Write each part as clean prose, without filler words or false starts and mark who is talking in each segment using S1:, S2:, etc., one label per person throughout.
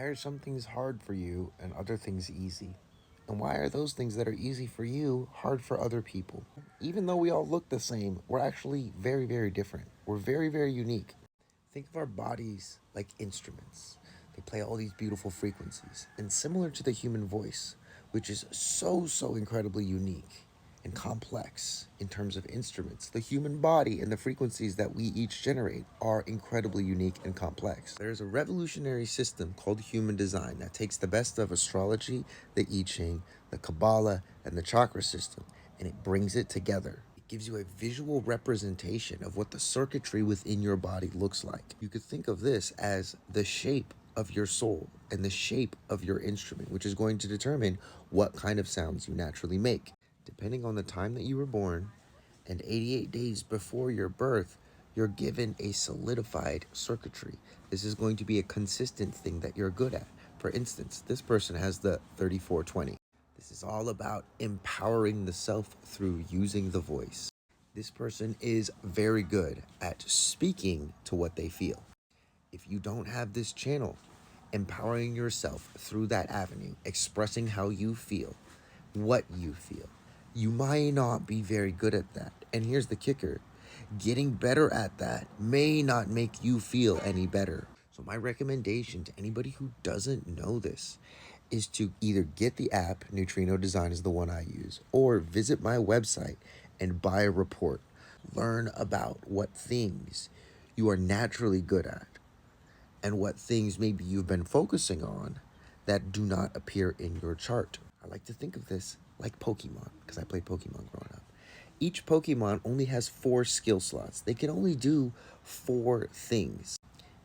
S1: Why are some things hard for you and other things easy? And why are those things that are easy for you hard for other people? Even though we all look the same, we're actually very, very different. We're very, very unique. Think of our bodies like instruments. They play all these beautiful frequencies. And similar to the human voice, which is so incredibly unique and complex in terms of instruments, the human body and the frequencies that we each generate are incredibly unique and complex. There's a revolutionary system called human design that takes the best of astrology, the I Ching, the Kabbalah, and the chakra system, and it brings it together. It gives you a visual representation of what the circuitry within your body looks like. You could think of this as the shape of your soul and the shape of your instrument, which is going to determine what kind of sounds you naturally make. Depending on the time that you were born and 88 days before your birth, you're given a solidified circuitry. This is going to be a consistent thing that you're good at. For instance, this person has the 3420. This is all about empowering the self through using the voice. This person is very good at speaking to what they feel. If you don't have this channel, empowering yourself through that avenue, expressing how you feel, what you feel, you might not be very good at that. And here's the kicker. Getting better at that may not make you feel any better. So my recommendation to anybody who doesn't know this is to either get the app, Neutrino Design is the one I use, or visit my website and buy a report. Learn about what things you are naturally good at and what things maybe you've been focusing on that do not appear in your chart. I like to think of this like Pokemon, because I played Pokemon growing up. Each Pokemon only has 4 skill slots. They can only do 4 things.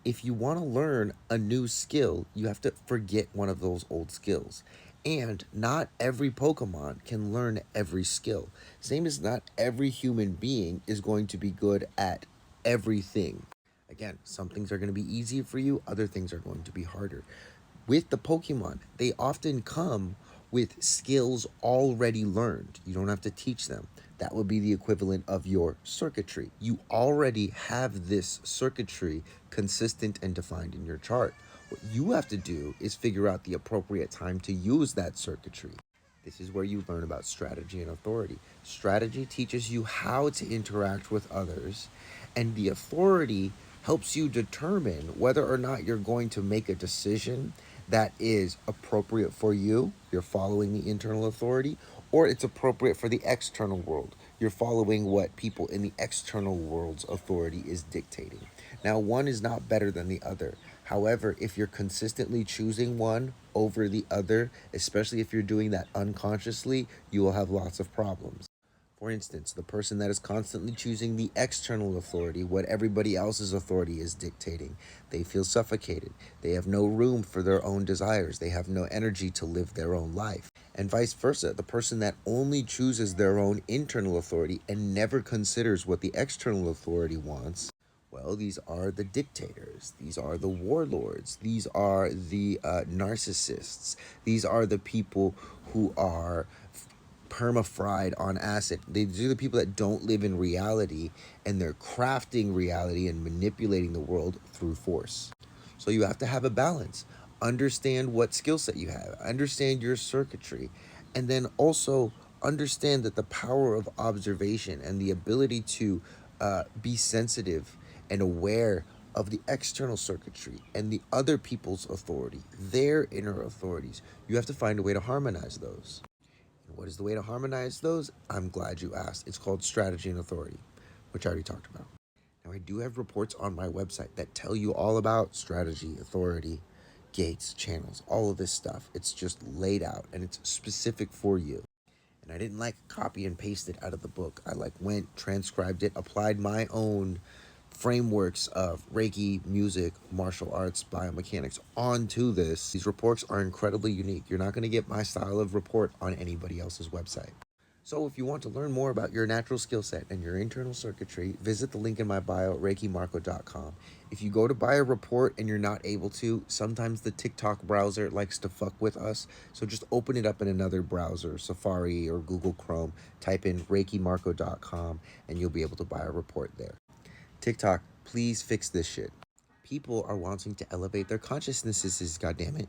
S1: If you want to learn a new skill, you have to forget one of those old skills. And not every Pokemon can learn every skill. Same as not every human being is going to be good at everything. Again, some things are going to be easier for you, other things are going to be harder. With the Pokemon, they often come with skills already learned. You don't have to teach them. That would be the equivalent of your circuitry. You already have this circuitry consistent and defined in your chart. What you have to do is figure out the appropriate time to use that circuitry. This is where you learn about strategy and authority. Strategy teaches you how to interact with others, and the authority helps you determine whether or not you're going to make a decision that is appropriate for you, you're following the internal authority, or it's appropriate for the external world. You're following what people in the external world's authority is dictating. Now, one is not better than the other. However, if you're consistently choosing one over the other, especially if you're doing that unconsciously, you will have lots of problems. For instance, the person that is constantly choosing the external authority, what everybody else's authority is dictating, they feel suffocated. They have no room for their own desires. They have no energy to live their own life. And vice versa, the person that only chooses their own internal authority and never considers what the external authority wants, well, these are the dictators. These are the warlords. These are the narcissists. These are the people who are perma-fried on acid. These are the people that don't live in reality, and they're crafting reality and manipulating the world through force. So you have to have a balance. Understand what skill set you have. Understand your circuitry. And then also understand that the power of observation and the ability to be sensitive and aware of the external circuitry and the other people's authority, their inner authorities. You have to find a way to harmonize those. And what is the way to harmonize those? I'm glad you asked. It's called strategy and authority, which I already talked about. Now, I do have reports on my website that tell you all about strategy, authority, gates, channels, all of this stuff. It's just laid out and it's specific for you. And I didn't copy and paste it out of the book. I went, transcribed it, applied my own frameworks of Reiki, music, martial arts, biomechanics onto this. These reports are incredibly unique. You're not going to get my style of report on anybody else's website. So if you want to learn more about your natural skill set and your internal circuitry, visit the link in my bio at ReikiMarco.com. If you go to buy a report and you're not able to, sometimes the TikTok browser likes to fuck with us. So just open it up in another browser, Safari or Google Chrome, type in ReikiMarco.com, and you'll be able to buy a report there. TikTok, please fix this shit. People are wanting to elevate their consciousnesses, goddammit.